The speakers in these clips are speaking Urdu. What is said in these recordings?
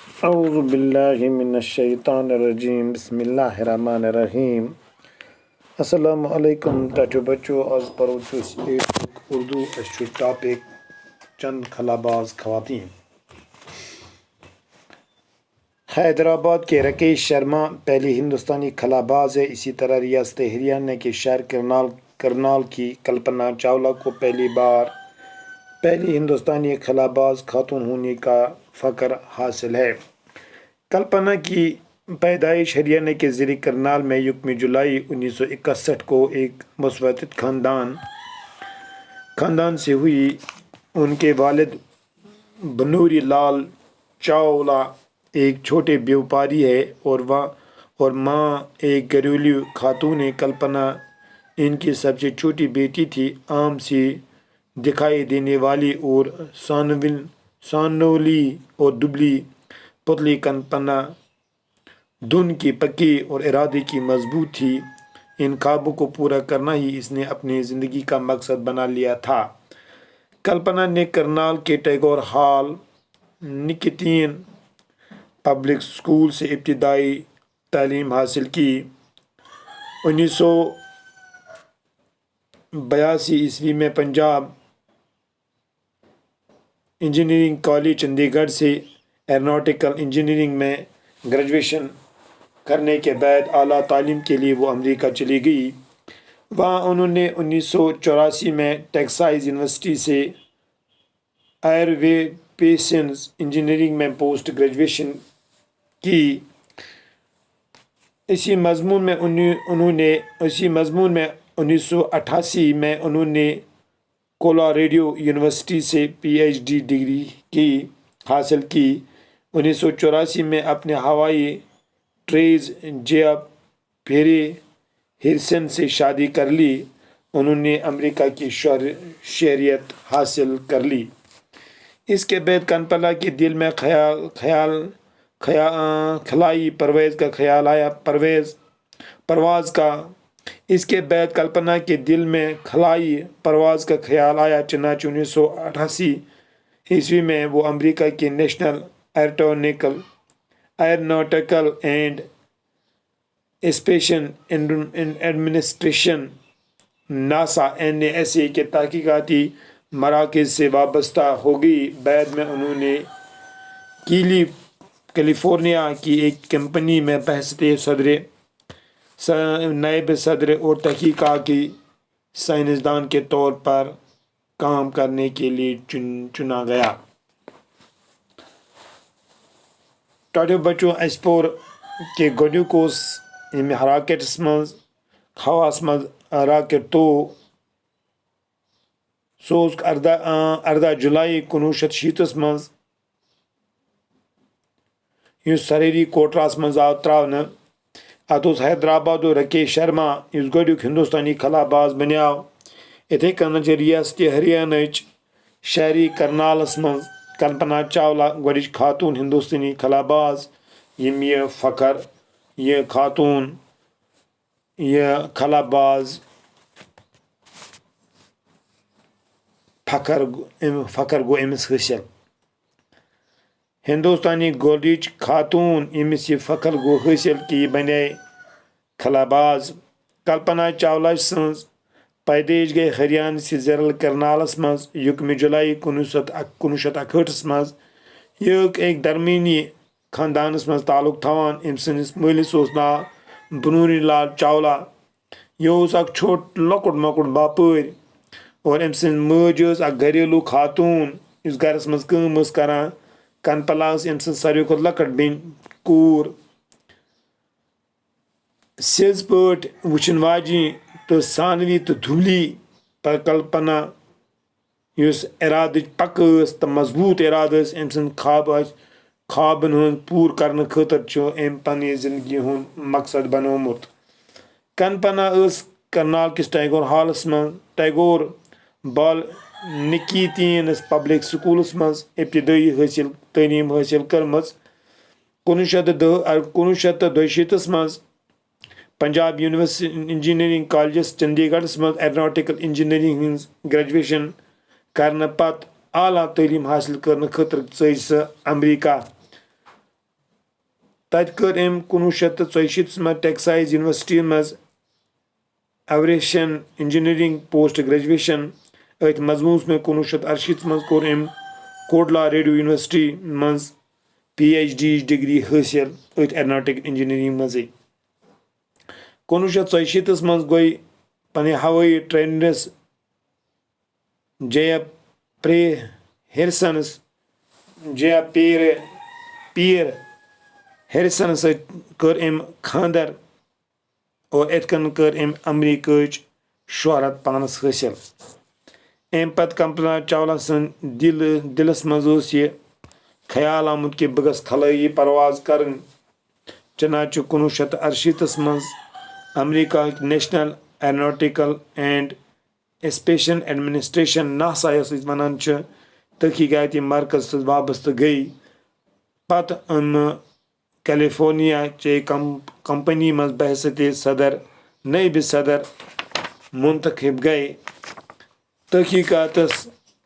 اعوذ باللہ من الشیطان الرجیم بسم اللہ الرحمن الرحیم السلام علیکم ٹاٹو بچو آز پرو اردو ٹاپک چند خلاباز خواتین۔ حیدرآباد کے راکیش شرما پہلی ہندوستانی خلاباز ہے۔ اسی طرح ریاست ہریانہ کے شہر کرنال کی کلپنا چاولہ کو پہلی ہندوستانی خلاباز خاتون ہونے کا فخر حاصل ہے۔ کلپنا کی پیدائش ہریانہ کے ضلع کرنال میں یکم جولائی 1961 کو ایک متوسط خاندان سے ہوئی۔ ان کے والد بنوری لال چاولہ ایک چھوٹے بیوپاری ہے اور ماں ایک گھریلو خاتون ہے۔ کلپنا ان کی سب سے چھوٹی بیٹی تھی۔ عام سی دکھائی دینے والی اور سانولی اور دبلی پتلی کلپنا دھن کی پکی اور ارادے کی مضبوط تھی۔ ان خوابوں کو پورا کرنا ہی اس نے اپنی زندگی کا مقصد بنا لیا تھا۔ کلپنا نے کرنال کے ٹیگور ہال نکیتین پبلک اسکول سے ابتدائی تعلیم حاصل کی۔ 1982 میں پنجاب انجینئرنگ کالج چندی گڑھ سے ایروناٹیکل انجینئرنگ میں گریجویشن کرنے کے بعد اعلیٰ تعلیم کے لیے وہ امریکہ چلی گئی۔ وہاں انہوں نے 1984 میں ٹیکساس یونیورسٹی سے ایرویسپیس انجینئرنگ میں پوسٹ گریجویشن کی۔ اسی مضمون میں 1988 میں انہوں نے کولاریڈو یونیورسٹی سے پی ایچ ڈی ڈگری حاصل کی۔ 1984 میں اپنے ہوائی ٹریز جیا پیری ہیرسن سے شادی کر لی۔ انہوں نے امریکہ کی شہریت حاصل کر لی۔ اس کے بعد کلپنا کے دل میں خلائی پرواز کا خیال آیا۔ چنانچہ 1988 میں وہ امریکہ کے national Aeronautical and space administration NASA NASA کے تحقیقاتی مراکز سے وابستہ ہو گئی۔ بعد میں انہوں نے کیلیفورنیا کی ایک کمپنی میں بحثیت نائب صدر اور تحقیقاتی سائنسدان کے طور پر کام کرنے کے لیے چنا گیا۔ ٹاٹو بچو اس پور کے گۄڈنیُک راکٹس مز ہواس مز راکٹ تو سہ 14 جولائی 1960 مز سریری کوٹراس مز آو تراونہ۔ ات حیدرآباد راکیش شرما اس گۄڈنیُک ہندوستانی خلاباز بنیاو۔ اتھے کٔنۍ ریاست ہریانہ شہری کرنالس مز کلپنا چاولہ گۄڈٕنِچ خاتون ہندوستانی خلاباز یم یہ خاتون یہ خلاباز فخر گو امس حٲصِل۔ ہندوستانی گۄڈٕنِچ خاتون ییٚمِس یہ فخر گو حٲصِل کہ یہ بنے خلاباز۔ کلپنا چاولہ سٕنٛز پیدائش گئی ہریانہ سے ضلع کرنالس مز یکم جولائی 1961 مز۔ یہ ایک درمیانی خاندانس مز تعلق تھاوان۔ أمۍ سٕنٛدِس مٲلِس اوس ناو بنوری لال چاولہ۔ یہ اوس اکھ لۄکُٹ مۄکُٹ باپٲرۍ اور أمۍ سٕنٛز مٲج ٲس اکھ گھریلوٗ خاتون یُس گرس منٛز کٲم ٲس کران۔ کلپنا ٲس أمۍ سٕنٛز ساروی کھۄتہٕ لۄکٕٹ بیٚنہِ کوٗر۔ سیٚز پٲٹھۍ وٕچھن واجیٚنۍ تہٕ سانوی تہٕ دُبلی کلپنا یُس ارادٕچ پکہٕ ٲس تہٕ مضبوٗط ارادٕ ٲس أمۍ سٕنٛدۍ خوابن ہُنٛد پوٗرٕ کرنہٕ خٲطرٕ چھُ أمۍ پننہِ زندگی ہُنٛد مقصد بنوومُت۔ کلپنا ٲس کرنال کِس ٹیگور ہالس منٛز ٹیگور بال نکیتین پبلک سکولس منٛز ابتدائی تعلیم حٲصِل کٔرمٕژ۔ 1962 منٛز پنجاب انجینئرنگ کالجس چندی گڑھس منٛز ایروناٹیکل انجینئرنگ ہٕنٛز گریجویشن کرنہٕ پتہٕ اعلیٰ تعلیم حٲصِل کرنہٕ خٲطرٕ ژٔج سۄ امریکہ۔ تَتہِ کٔر أمۍ 1964 منٛز ٹیکسائز یونیورسٹی منٛز ایوریشن انجینئرنگ پوسٹ گریجویشن أتھۍ مضموٗنس منٛز 1968 منٛز کوٚر أمۍ کوڈلا ریڈیو یونیورسٹی منٛز PhD ڈگری حٲصِل أتھۍ ایروناٹک انجینئرنگ منٛزٕے 1964 منٛز گوٚو پننہِ ہوٲیی ٹرینرس جیا پیٖر ہیرسنس سۭتۍ کٔر أمۍ خانٛدر اور یِتھ کٔنۍ کٔر أمۍ امریکہٕچ شہرت پانس حٲصِل أمۍ پتہٕ کلپنا چاولہ سٕنٛدِ دِلس منٛز اوس یہِ خیال آمُت کہِ بہٕ گژھٕ خلٲیی پرواز کرٕنۍ چنانچہ 1968 منٛز امریکاہٕکۍ National Aeronautical and Space Administration NASA یۄس أسۍ ونان چھِ تحقیقاتی مرکز سۭتۍ وابستہٕ گٔے پتہٕ أمۍ کیلیفورنیا چہِ کمپنی منٛز بحثیتِ صدر نٲیِبِ صدر منتخب گٔے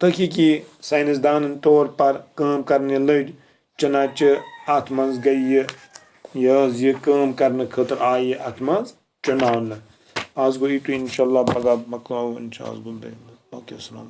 تحقیقی سائنسدانن طور پر کٲم کرنہِ لٔگۍ چنانچہ اتھ منٛز گٔے یہِ کٲم کرنہٕ خٲطرٕ آیہِ یہِ اتھ منٛز چُناونہٕ آز گوٚو یِتُے انشاءاللہ پگاہ مۄکلاوو اوکے السلام